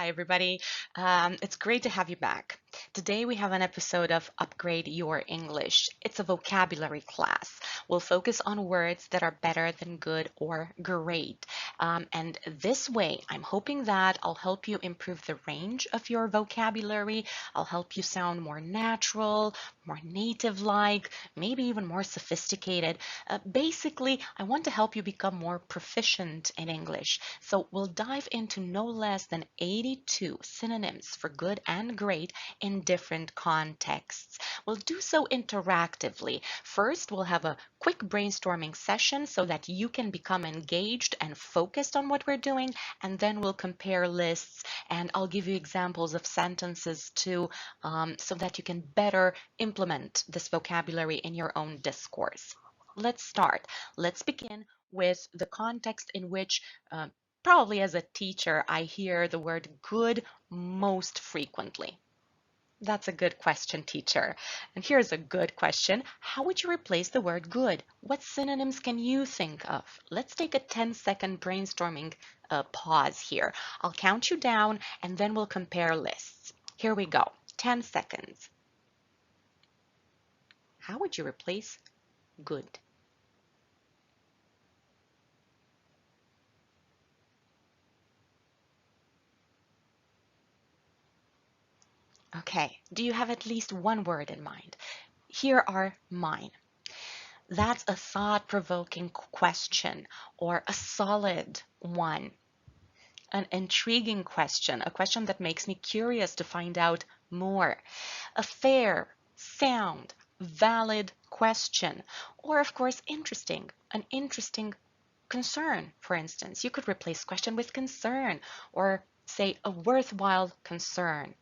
Hi, everybody. It's great to have you back. Today we have an episode of Upgrade Your English. It's a vocabulary class. We'll focus on words that are better than good or great. And this way, I'm hoping that I'll help you improve the range of your vocabulary. I'll help you sound more natural, more native-like, maybe even more sophisticated. Basically, I want to help you become more proficient in English. So we'll dive into no less than 82 synonyms for good and great in different contexts. We'll do so interactively. First, we'll have a quick brainstorming session so that you can become engaged and focused on what we're doing, and then we'll compare lists and I'll give you examples of sentences too, so that you can better implement this vocabulary in your own discourse. Let's start. Let's begin with the context in which probably as a teacher, I hear the word good most frequently. That's a good question, teacher. And here's a good question. How would you replace the word good? What synonyms can you think of? Let's take a 10-second brainstorming pause here. I'll count you down and then we'll compare lists. Here we go. 10 seconds. How would you replace good? Okay, do you have at least one word in mind? Here are mine. That's a thought-provoking question or a solid one, an intriguing question, a question that makes me curious to find out more, a fair, sound, valid question, or of course interesting, an interesting concern, for instance. You could replace question with concern or say a worthwhile concern.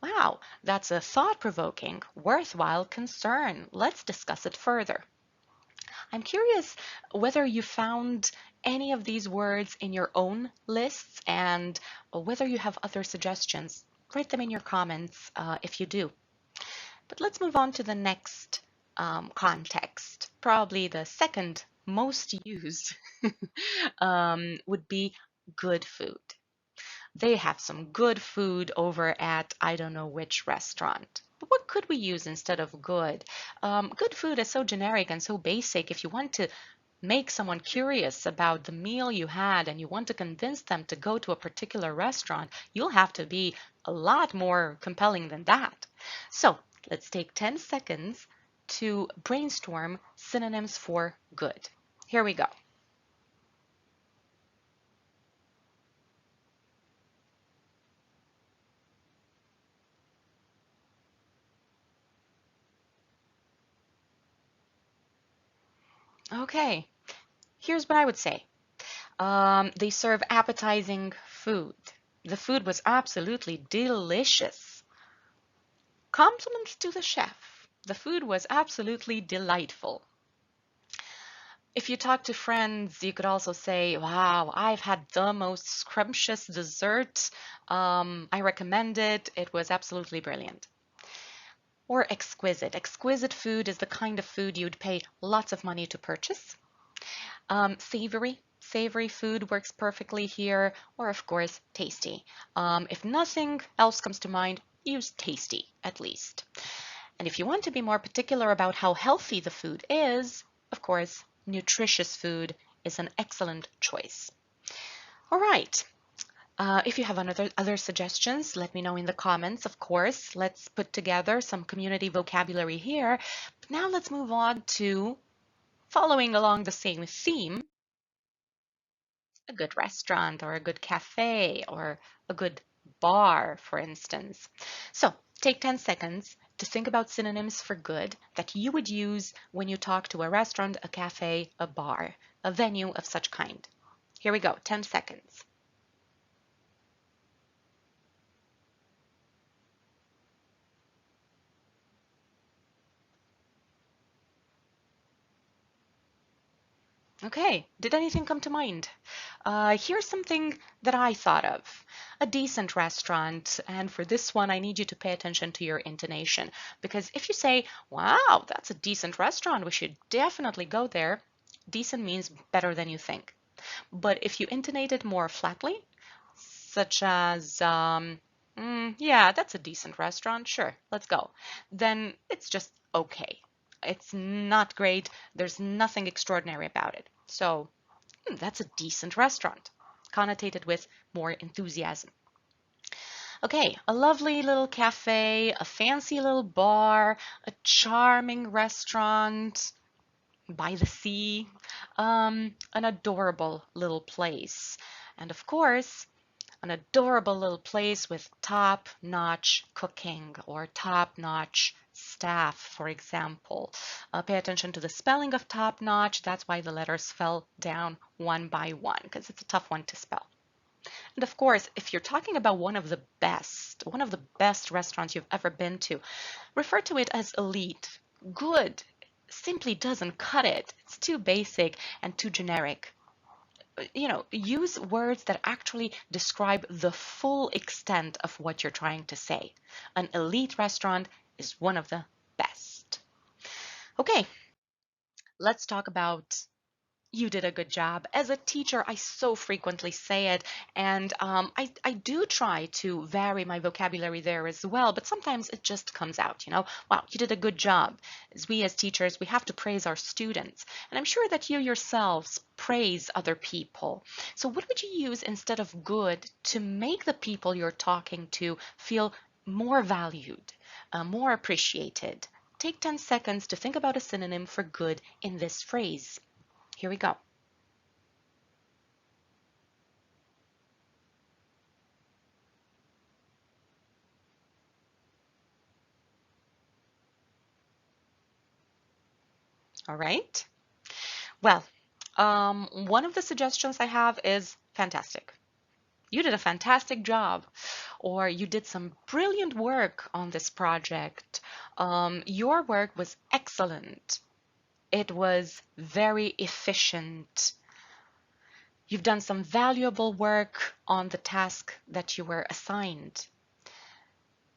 Wow, that's a thought-provoking, worthwhile concern. Let's discuss it further. I'm curious whether you found any of these words in your own lists and whether you have other suggestions. Write them in your comments if you do. But let's move on to the next context. Probably the second most used would be good food. They have some good food over at I don't know which restaurant. But what could we use instead of good? Good food is so generic and so basic. If you want to make someone curious about the meal you had and you want to convince them to go to a particular restaurant, you'll have to be a lot more compelling than that. So let's take 10 seconds to brainstorm synonyms for good. Here we go. Okay, here's what I would say. They serve appetizing food. The food was absolutely delicious. Compliments to the chef. The food was absolutely delightful. If you talk to friends, you could also say, wow, I've had the most scrumptious dessert. I recommend it. It was absolutely brilliant. Or exquisite. Exquisite food is the kind of food you'd pay lots of money to purchase. Savory. Savory food works perfectly here, or of course, tasty. If nothing else comes to mind, use tasty at least. And if you want to be more particular about how healthy the food is, of course, nutritious food is an excellent choice. All right. If you have other suggestions, let me know in the comments, of course. Let's put together some community vocabulary here. But now let's move on to following along the same theme, a good restaurant or a good cafe or a good bar, for instance. So take 10 seconds to think about synonyms for good that you would use when you talk to a restaurant, a cafe, a bar, a venue of such kind. Here we go, 10 seconds. Okay, did anything come to mind? Here's something that I thought of. A decent restaurant, and for this one, I need you to pay attention to your intonation. Because if you say, wow, that's a decent restaurant, we should definitely go there, decent means better than you think. But if you intonate it more flatly, such as, yeah, that's a decent restaurant. Sure, let's go. Then it's just okay. It's not great. There's nothing extraordinary about it. So, that's a decent restaurant, connotated with more enthusiasm. Okay, a lovely little cafe, a fancy little bar, a charming restaurant by the sea, an adorable little place. And of course, an adorable little place with top-notch cooking or top-notch staff, for example. Pay attention to the spelling of top-notch. That's why the letters fell down one by one, because it's a tough one to spell. And of course, if you're talking about one of the best restaurants you've ever been to, refer to it as elite. Good simply doesn't cut it. It's too basic and too generic. Use words that actually describe the full extent of what you're trying to say. An elite restaurant is one of the best. Okay, let's talk about you did a good job. As a teacher, I so frequently say it, and I do try to vary my vocabulary there as well, but sometimes it just comes out, wow, you did a good job. As teachers, we have to praise our students, and I'm sure that you yourselves praise other people. So what would you use instead of good to make the people you're talking to feel more valued, more appreciated? Take 10 seconds to think about a synonym for good in this phrase. Here we go. All right. Well, one of the suggestions I have is fantastic. You did a fantastic job, or you did some brilliant work on this project. Your work was excellent. It was very efficient. You've done some valuable work on the task that you were assigned.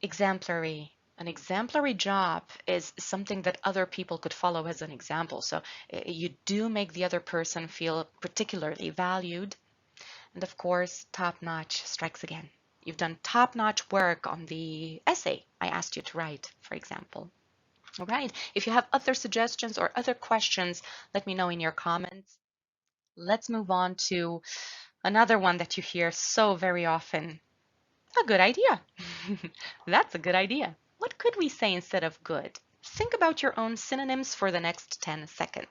Exemplary. An exemplary job is something that other people could follow as an example. So you do make the other person feel particularly valued. And of course, top-notch strikes again. You've done top-notch work on the essay I asked you to write, for example. All right. If you have other suggestions or other questions, let me know in your comments. Let's move on to another one that you hear so very often. A good idea. That's a good idea. What could we say instead of good? Think about your own synonyms for the next 10 seconds.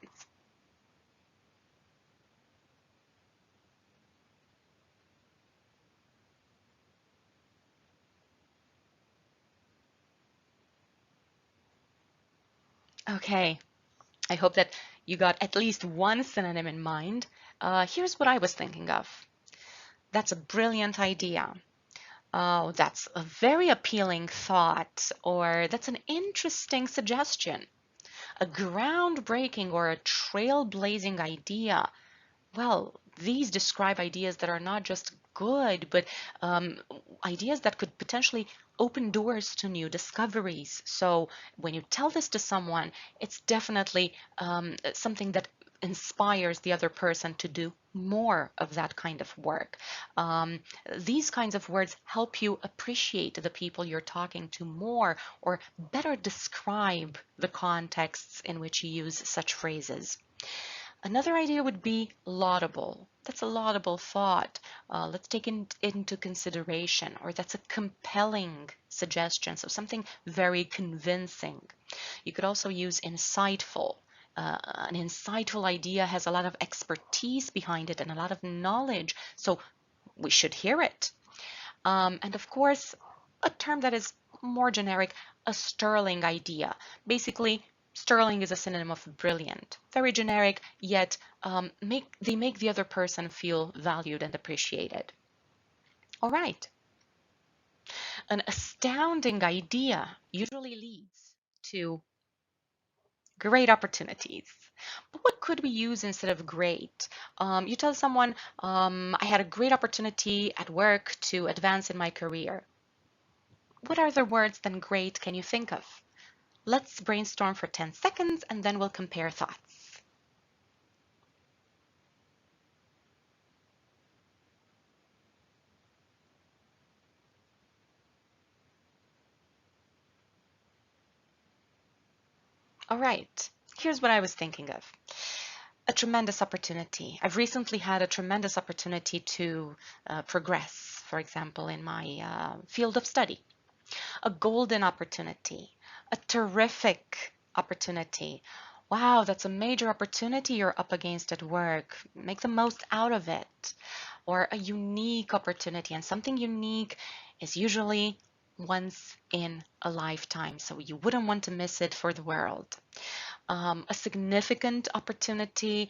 Okay, I hope that you got at least one synonym in mind. Here's what I was thinking of. That's a brilliant idea. Oh, that's a very appealing thought, or that's an interesting suggestion. A groundbreaking or a trailblazing idea. Well, these describe ideas that are not just good, but ideas that could potentially open doors to new discoveries. So when you tell this to someone, it's definitely something that inspires the other person to do more of that kind of work. These kinds of words help you appreciate the people you're talking to more or better describe the contexts in which you use such phrases. Another idea would be laudable. That's a laudable thought. Let's take it into consideration, or that's a compelling suggestion, so something very convincing. You could also use insightful. An insightful idea has a lot of expertise behind it and a lot of knowledge, so we should hear it. And of course, a term that is more generic, a sterling idea. Basically, sterling is a synonym of brilliant. Very generic, yet they make the other person feel valued and appreciated. All right. An astounding idea usually leads to great opportunities. But what could we use instead of great? You tell someone, I had a great opportunity at work to advance in my career. What other words than great can you think of? Let's brainstorm for 10 seconds and then we'll compare thoughts. All right, here's what I was thinking of. A tremendous opportunity. I've recently had a tremendous opportunity to progress, for example, in my field of study. A golden opportunity, a terrific opportunity. Wow, that's a major opportunity you're up against at work. Make the most out of it. Or a unique opportunity. And something unique is usually once in a lifetime. So you wouldn't want to miss it for the world. A significant opportunity,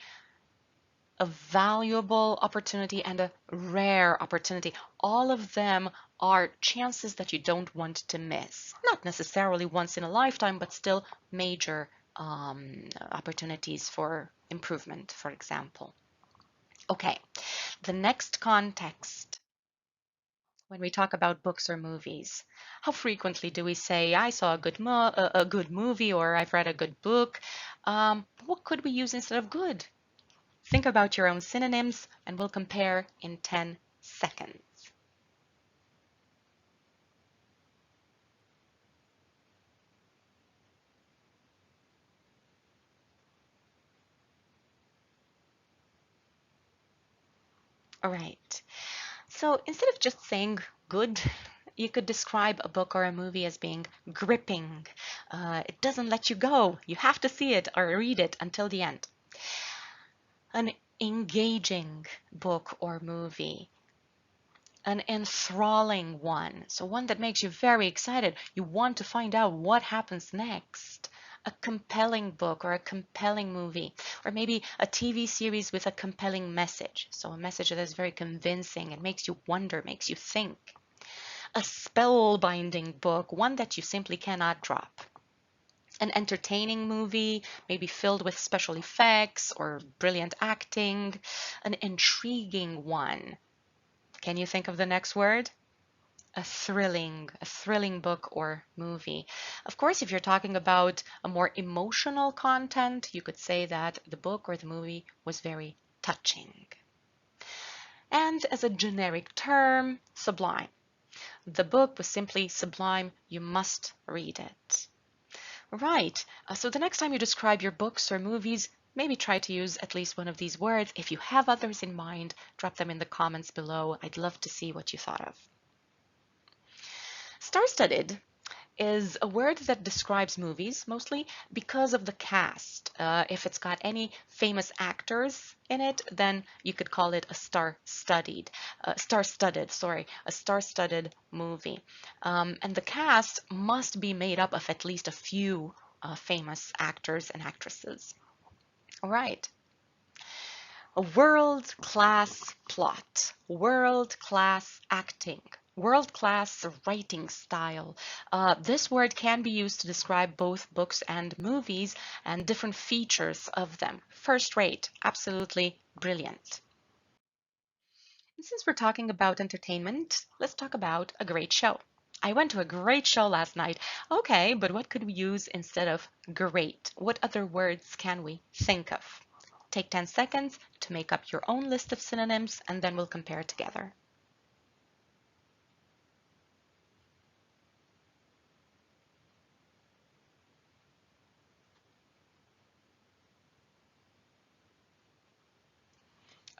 a valuable opportunity, and a rare opportunity. All of them are chances that you don't want to miss. Not necessarily once in a lifetime, but still major opportunities for improvement, for example. Okay, the next context when we talk about books or movies. How frequently do we say, I saw a good movie or I've read a good book? What could we use instead of good? Think about your own synonyms and we'll compare in 10 seconds. All right. So instead of just saying good, you could describe a book or a movie as being gripping. It doesn't let you go. You have to see it or read it until the end. An engaging book or movie. An enthralling one. So one that makes you very excited. You want to find out what happens next. A compelling book or a compelling movie, or maybe a TV series with a compelling message. So a message that is very convincing and makes you wonder, makes you think. A spellbinding book, one that you simply cannot drop. An entertaining movie, maybe filled with special effects or brilliant acting. An intriguing one. Can you think of the next word? A thrilling book or movie. Of course, if you're talking about a more emotional content, you could say that the book or the movie was very touching. And as a generic term, sublime. The book was simply sublime. You must read it. Right. So the next time you describe your books or movies, maybe try to use at least one of these words. If you have others in mind, drop them in the comments below. I'd love to see what you thought of. Star-studded is a word that describes movies mostly because of the cast. If it's got any famous actors in it, then you could call it a star-studded movie. And the cast must be made up of at least a few famous actors and actresses. All right. A world-class plot, world-class acting, world-class writing style. This word can be used to describe both books and movies and different features of them. First rate, absolutely brilliant. And since we're talking about entertainment, let's talk about a great show. I went to a great show last night. Okay, but what could we use instead of great? What other words can we think of? Take 10 seconds to make up your own list of synonyms and then we'll compare together.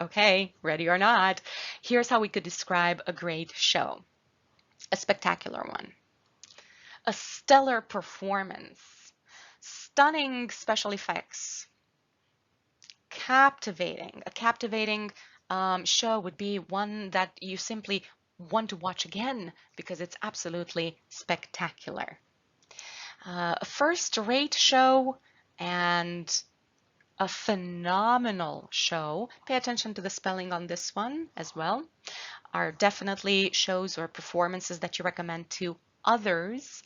Okay, ready or not, here's how we could describe a great show. A spectacular one. A stellar performance. Stunning special effects. Captivating. A captivating show would be one that you simply want to watch again because it's absolutely spectacular. A first-rate show and a phenomenal show. Pay attention to the spelling on this one as well. Are definitely shows or performances that you recommend to others.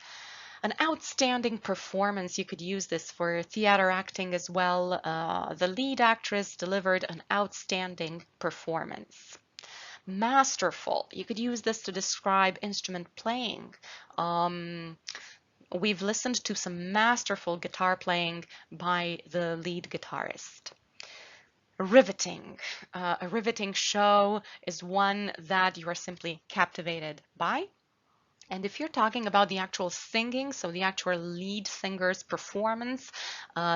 An outstanding performance, you could use this for theater acting as well. The lead actress delivered an outstanding performance. Masterful, you could use this to describe instrument playing. We've listened to some masterful guitar playing by the lead guitarist. Riveting. A riveting show is one that you are simply captivated by. And if you're talking about the actual singing, so the actual lead singer's performance,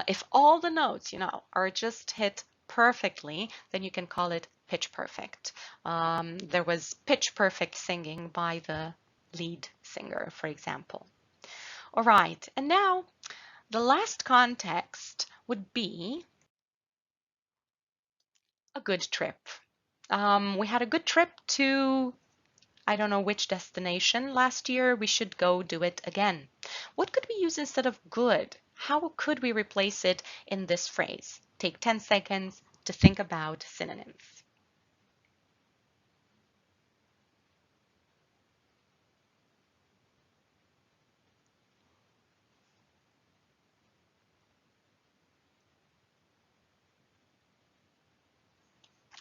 if all the notes, are just hit perfectly, then you can call it pitch perfect. There was pitch perfect singing by the lead singer, for example. All right, and now the last context would be a good trip. We had a good trip to I don't know which destination last year. We should go do it again. What could we use instead of good? How could we replace it in this phrase? Take 10 seconds to think about synonyms.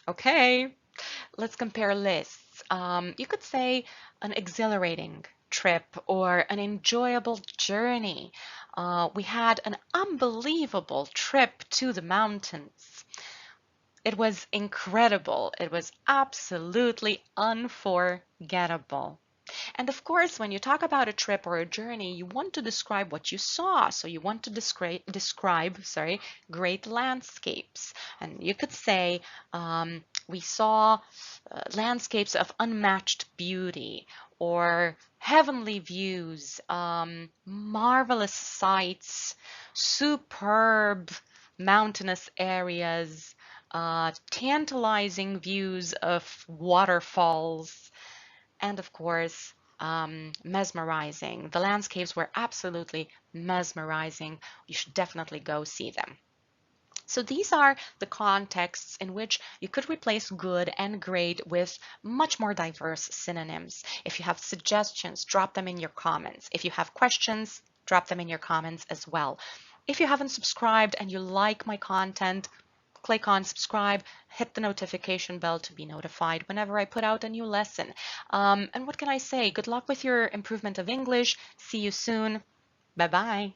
Okay, let's compare lists. You could say an exhilarating trip or an enjoyable journey. We had an unbelievable trip to the mountains. It was incredible. It was absolutely unforgettable. And of course, when you talk about a trip or a journey, you want to describe what you saw. So you want to describe, great landscapes. And you could say, we saw landscapes of unmatched beauty or heavenly views, marvelous sights, superb mountainous areas, tantalizing views of waterfalls, and of course, mesmerizing. The landscapes were absolutely mesmerizing. You should definitely go see them. So these are the contexts in which you could replace good and great with much more diverse synonyms. If you have suggestions, drop them in your comments. If you have questions, drop them in your comments as well. If you haven't subscribed and you like my content, click on subscribe, hit the notification bell to be notified whenever I put out a new lesson. And what can I say? Good luck with your improvement of English. See you soon. Bye bye.